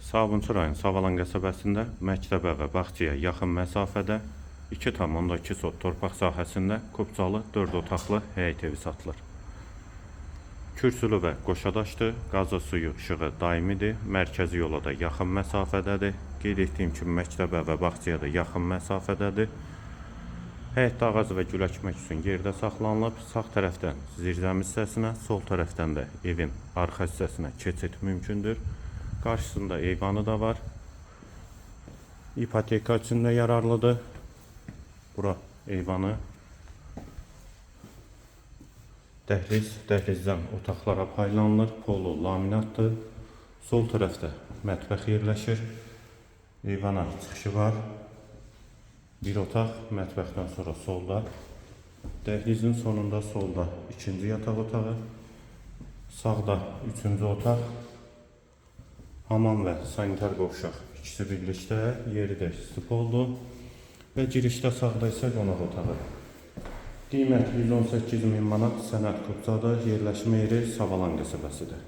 Sabunçu rayon Savalan qəsəbəsində məktəbə və bağçaya yaxın məsafədə 2,2 sot torpaq sahəsində Kubcalı 4 otaqlı həyət evi satılır. Kürsülü və qoşadaşdır, qazı suyu işığı daimidir, mərkəzi yola da yaxın məsafədədir. Qeyd etdiyim kimi məktəbə və bağçaya da yaxın məsafədədir. Həyətdə ağac və gül əkmək üçün yerdə saxlanılıb. Sağ tərəfdən zirzəmi hissəsinə, sol tərəfdən də evin arxa hissəsinə keçid mümkündür. Qarşısında eyvanı da var. İpoteka üçün də yararlıdır. Bura eyvanı. Dəhlizdən otaqlara paylanılır. Polo laminatdır. Sol tərəfdə mətbəx yerləşir. Eyvana çıxışı var. Bir otaq, mətbəxdən sonra solda. Dəhlizin sonunda solda ikinci yataq otağı. Sağda üçüncü otaq. Hamam və sanitar qovşaq ikisi birlikdə, yeri də istif oldu. Və girişdə sağda isə qonaq otağı. Qiymət 118.000 manat, sənəd Kubcada, yerləşmə yeri Savalan qəsəbəsidir.